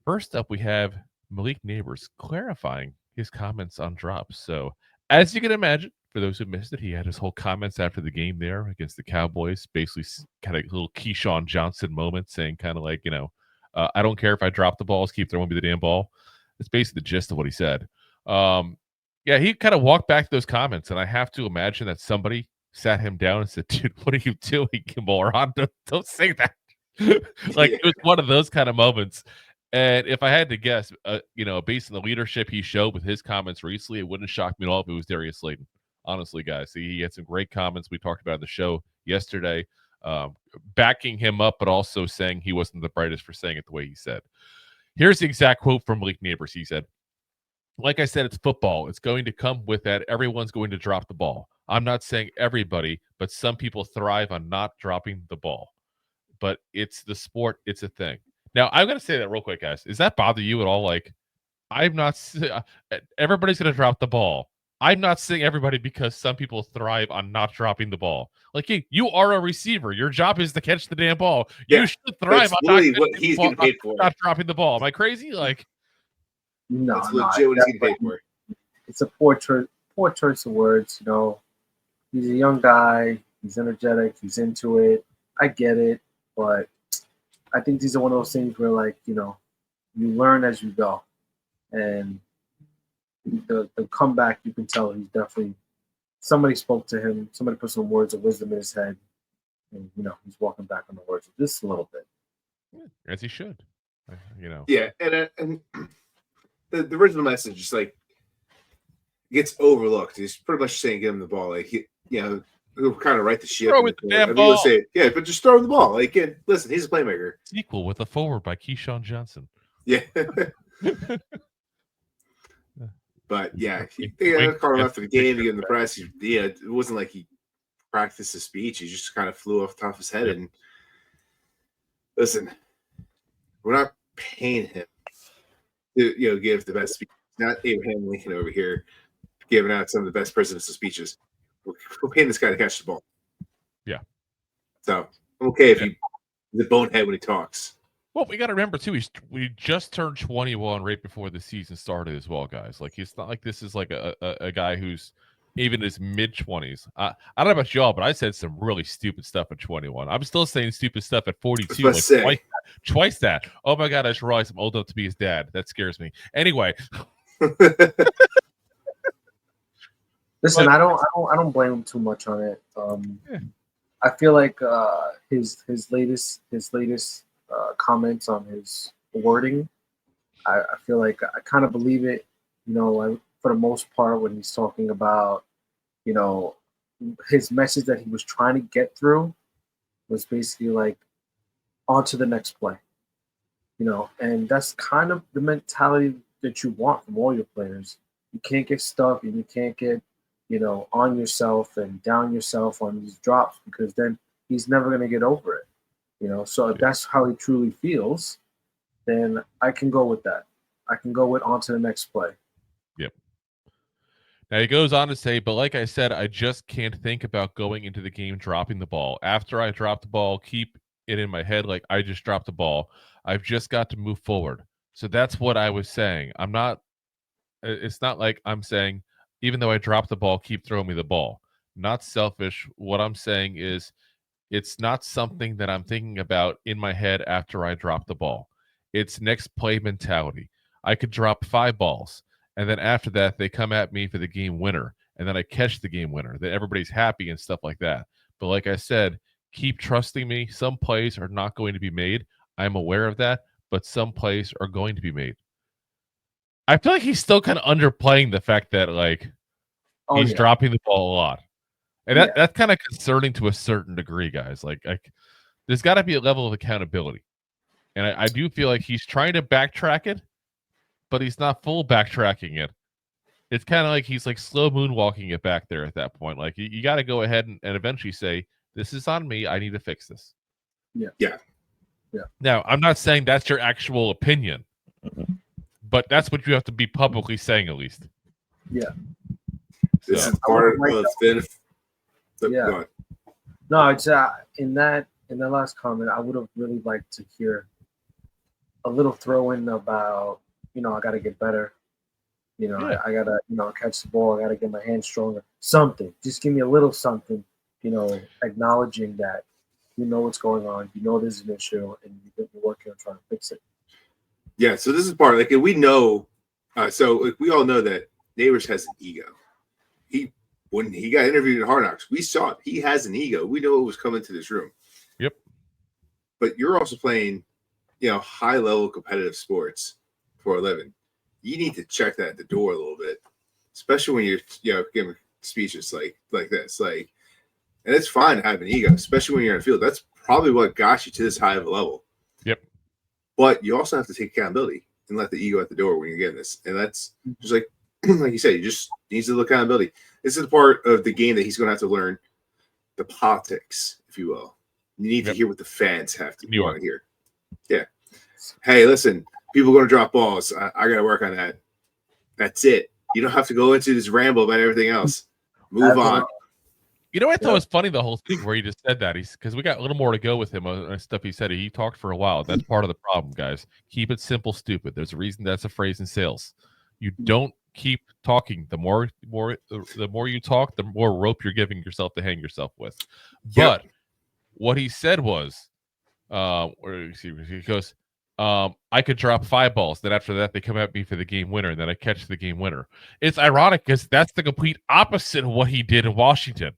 First up, we have Malik Nabers clarifying his comments on drops. So, as you can imagine, for those who missed it, he had his whole comments after the game there against the Cowboys, basically kind of little Keyshawn Johnson moment, saying kind of like, I don't care if I drop the balls, keep throwing me the damn ball. That's basically the gist of what he said. Yeah, he kind of walked back those comments, and I have to imagine that somebody sat him down and said, "Dude, what are you doing, moron? Don't say that." Like it was one of those kind of moments. And if I had to guess, based on the leadership he showed with his comments recently, it wouldn't shock me at all if it was Darius Slayton. Honestly, guys, he had some great comments we talked about on the show yesterday, backing him up, but also saying he wasn't the brightest for saying it the way he said. Here's the exact quote from Malik Nabers. He said, "Like I said, it's football. It's going to come with that. Everyone's going to drop the ball. I'm not saying everybody, but some people thrive on not dropping the ball. But it's the sport. It's a thing." Now, I'm going to say that real quick, guys. Does that bother you at all? Like, I'm not everybody's going to drop the ball. I'm not saying everybody because some people thrive on not dropping the ball. Like, you are a receiver. Your job is to catch the damn ball. Yeah, you should thrive on not dropping the ball. Am I crazy? Like, no, it's legit what he's getting paid for. It's a poor choice of words. He's a young guy. He's energetic. He's into it. I get it, but I think these are one of those things where, like, you learn as you go, and the comeback, you can tell he's definitely somebody spoke to him. Somebody put some words of wisdom in his head, and he's walking back on the words just a little bit, as he should. Yeah, and the original message is like gets overlooked. He's pretty much saying, "Give him the ball." Like he'll kind of right the ship. Throw it the damn ball. Say, yeah, but just throw him the ball. Like, listen, he's a playmaker. Sequel with a forward by Keyshawn Johnson. Yeah. But yeah, they called him after the game. He in the press. It wasn't like he practiced his speech. He just kind of flew off the top of his head. And listen, we're not paying him to give the best speech. Not Abraham Lincoln over here giving out some of the best presidential speeches. We're paying this guy to catch the ball. Yeah. So I'm okay if he's a bonehead when he talks. Well, we got to remember too. We just turned 21 right before the season started as well, guys. Like, it's not like this is like a guy who's even in his mid-20s. I don't know about y'all, but I said some really stupid stuff at 21. I'm still saying stupid stuff at 42. Like twice that. Oh my God, I just realized I'm old enough to be his dad. That scares me. Anyway. Listen, I don't blame him too much on it. I feel like his latest comments on his wording, I feel like I kind of believe it. For the most part, when he's talking about, his message that he was trying to get through was basically like, on to the next play. And that's kind of the mentality that you want from all your players. You can't get stuck and you can't get on yourself and down yourself on these drops, because then he's never going to get over it. So if that's how he truly feels, then I can go with that. I can go with on to the next play. Yep. Now he goes on to say, but like I said, I just can't think about going into the game dropping the ball. After I drop the ball, keep it in my head like I just dropped the ball. I've just got to move forward. So that's what I was saying. It's not like I'm saying, even though I dropped the ball, keep throwing me the ball. Not selfish. What I'm saying is, it's not something that I'm thinking about in my head after I drop the ball. It's next play mentality. I could drop 5 balls, and then after that, they come at me for the game winner, and then I catch the game winner. Then everybody's happy and stuff like that. But like I said, keep trusting me. Some plays are not going to be made. I'm aware of that, but some plays are going to be made. I feel like he's still kind of underplaying the fact that, like, he's dropping the ball a lot. And that's kind of concerning to a certain degree, guys. Like there's got to be a level of accountability. And I do feel like he's trying to backtrack it, but he's not full backtracking it. It's kind of like he's like slow moonwalking it back there at that point. Like you got to go ahead and eventually say, this is on me. I need to fix this. Yeah. Now, I'm not saying that's your actual opinion, but that's what you have to be publicly saying at least. Yeah. This is part of this. Yeah. No, it's in that last comment, I would have really liked to hear a little throw in about, I got to get better. I got to, catch the ball. I got to get my hands stronger. Something. Just give me a little something, acknowledging that you know what's going on. You know there's an issue, and you're working on trying to fix it. Yeah, so this is part, like, we know, we all know that Nabers has an ego. When he got interviewed at Hard Knocks, we saw it. He has an ego. We know it was coming to this room. Yep. But you're also playing, high-level competitive sports for a living. You need to check that at the door a little bit, especially when you're, giving speeches like this. And it's fine to have an ego, especially when you're on the field. That's probably what got you to this high of a level. Yep. But you also have to take accountability and let the ego at the door when you're getting this. And that's just like you said, you just needs a little accountability. This is the part of the game that he's going to have to learn the politics, if you will. You need to hear what the fans have to want to hear. Yeah. Hey, listen, people are going to drop balls. I got to work on that. That's it. You don't have to go into this ramble about everything else. Move on. You know what I thought was funny, the whole thing where he just said that? Because we got a little more to go with him on stuff he said. He talked for a while. That's part of the problem, guys. Keep it simple, stupid. There's a reason that's a phrase in sales. You don't keep talking. The more you talk, the more rope you're giving yourself to hang yourself with. But what he said was, he goes, I could drop 5 balls. Then after that, they come at me for the game winner, and then I catch the game winner. It's ironic because that's the complete opposite of what he did in Washington.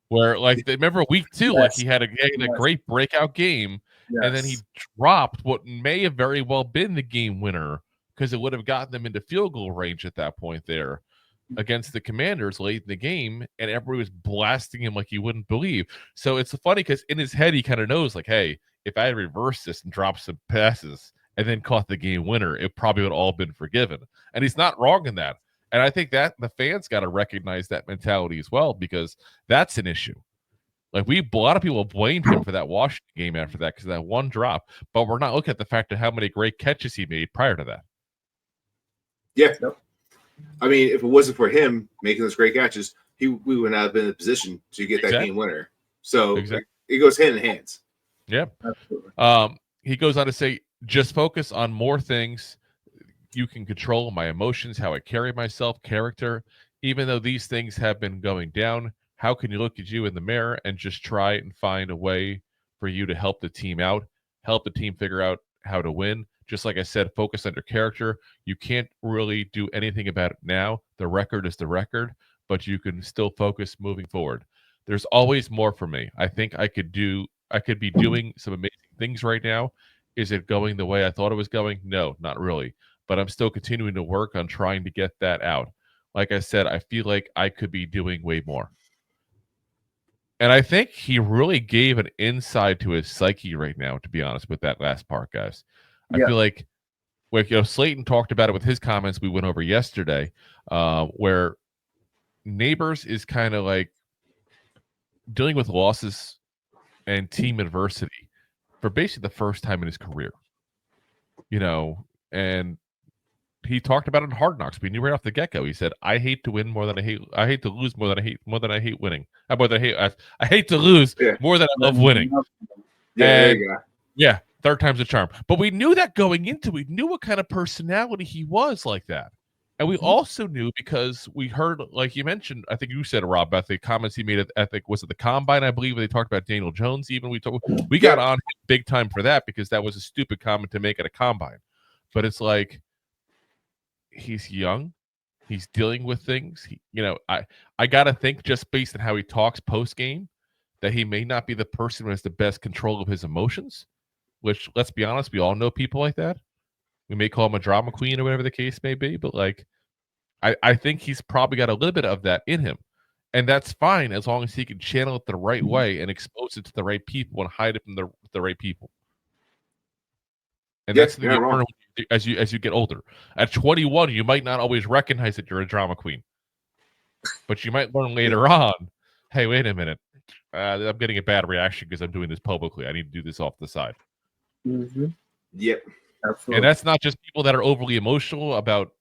Where, remember week 2, he had a great breakout game, and then he dropped what may have very well been the game winner because it would have gotten them into field goal range at that point there against the Commanders late in the game, and everybody was blasting him like you wouldn't believe. So it's funny because in his head, he kind of knows, hey, if I had reversed this and dropped some passes and then caught the game winner, it probably would all been forgiven. And he's not wrong in that. And I think that the fans got to recognize that mentality as well, because that's an issue. A lot of people blamed him for that Washington game after that because of that one drop, but we're not looking at the fact of how many great catches he made prior to that. Yeah. I mean, if it wasn't for him making those great catches, we would not have been in a position to get that game winner. So it goes hand in hand. Yeah. Absolutely. He goes on to say, just focus on more things you can control: my emotions, how I carry myself, character. Even though these things have been going down, how can you look at you in the mirror and just try and find a way for you to help the team out, help the team figure out how to win? Just like I said, focus on your character. You can't really do anything about it now. The record is the record, but you can still focus moving forward. There's always more for me. I think I could be doing some amazing things right now. Is it going the way I thought it was going? No, not really. But I'm still continuing to work on trying to get that out. Like I said, I feel like I could be doing way more. And I think he really gave an insight to his psyche right now, to be honest, with that last part, guys. I feel like Slayton talked about it with his comments we went over yesterday, where Nabers is kind of dealing with losses and team adversity for basically the first time in his career. And he talked about it in Hard Knocks. We knew right off the get-go. He said, "I hate to win more than I hate to lose more than I hate winning. I hate to lose more than I love winning." There you go. Yeah, third time's a charm. But we knew that going into. We knew what kind of personality he was like that, and we also knew because we heard, like you mentioned, I think you said, Rob, about the comments he made at was it the Combine? I believe they talked about Daniel Jones. Even we got on him big time for that because that was a stupid comment to make at a Combine. But it's he's young, he's dealing with things. I gotta think, just based on how he talks post game, that he may not be the person who has the best control of his emotions. Which, let's be honest, we all know people like that. We may call him a drama queen or whatever the case may be, but I think he's probably got a little bit of that in him, and that's fine as long as he can channel it the right way and expose it to the right people and hide it from the right people. And that's the thing you learn as you get older. At 21, you might not always recognize that you're a drama queen, but you might learn later on, hey, wait a minute, I'm getting a bad reaction because I'm doing this publicly. I need to do this off the side. Mm-hmm. Yep. Absolutely. And that's not just people that are overly emotional about,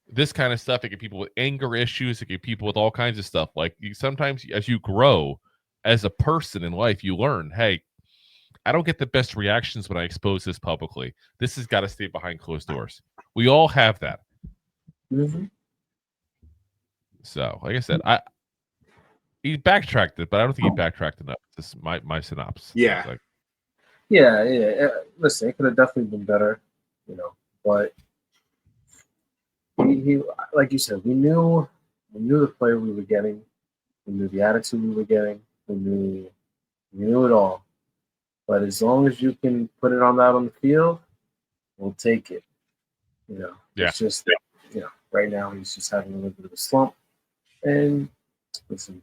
this kind of stuff. It can be people with anger issues. It can be people with all kinds of stuff. Sometimes as you grow as a person in life, you learn, hey, I don't get the best reactions when I expose this publicly. This has got to stay behind closed doors. We all have that. Mm-hmm. So, like I said, he backtracked it, but I don't think he backtracked enough. This is my synopsis. Yeah. Like, Yeah. Listen, it could have definitely been better, but he like you said, we knew the player we were getting, we knew the attitude we were getting, we knew it all. But as long as you can put it on the field, we'll take it. Yeah. It's just right now he's just having a little bit of a slump. And listen,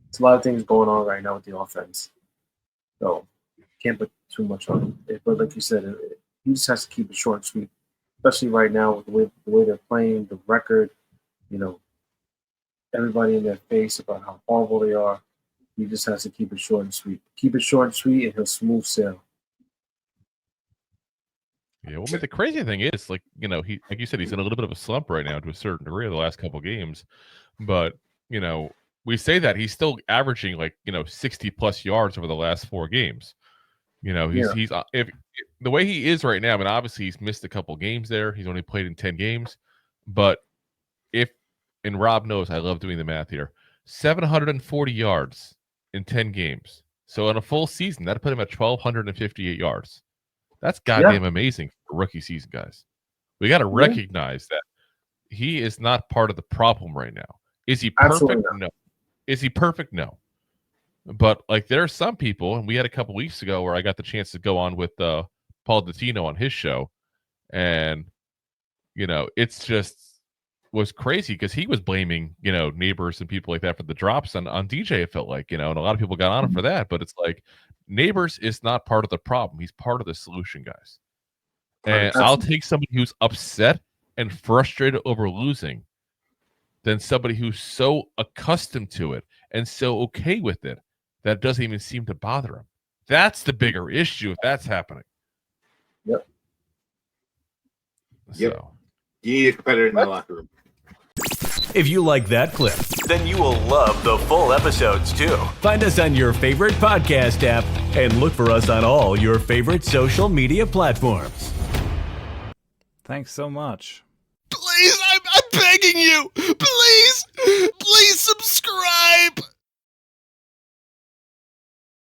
it's a lot of things going on right now with the offense. So can't put too much on it. But like you said, he just has to keep it short and sweet. Especially right now with the way they're playing, the record, everybody in their face about how horrible they are. He just has to keep it short and sweet. Keep it short and sweet, and he'll smooth sail. Yeah, well, the crazy thing is, like you said, he's in a little bit of a slump right now to a certain degree of the last couple of games. But, we say that he's still averaging 60 plus yards over the last 4 games. He's if the way he is right now, I mean, obviously he's missed a couple games there. He's only played in 10 games. But and Rob knows I love doing the math here, 740 yards in 10 games. So in a full season, that'd put him at 1,258 yards. That's goddamn amazing for rookie season, guys. We got to recognize that he is not part of the problem right now. Is he perfect? No. Is he perfect? No. But there are some people, and we had a couple weeks ago where I got the chance to go on with Paul Dottino on his show, and it's just was crazy because he was blaming Nabers and people like that for the drops on DJ. It felt like and a lot of people got on him for that, but it's like Nabers is not part of the problem. He's part of the solution, guys. And I'll take somebody who's upset and frustrated over losing than somebody who's so accustomed to it and so okay with it that it doesn't even seem to bother him. That's the bigger issue if that's happening. Yep. So. You need a competitor in the locker room. If you like that clip, then you will love the full episodes too. Find us on your favorite podcast app and look for us on all your favorite social media platforms. Thanks so much. Please, I'm begging you. Please subscribe.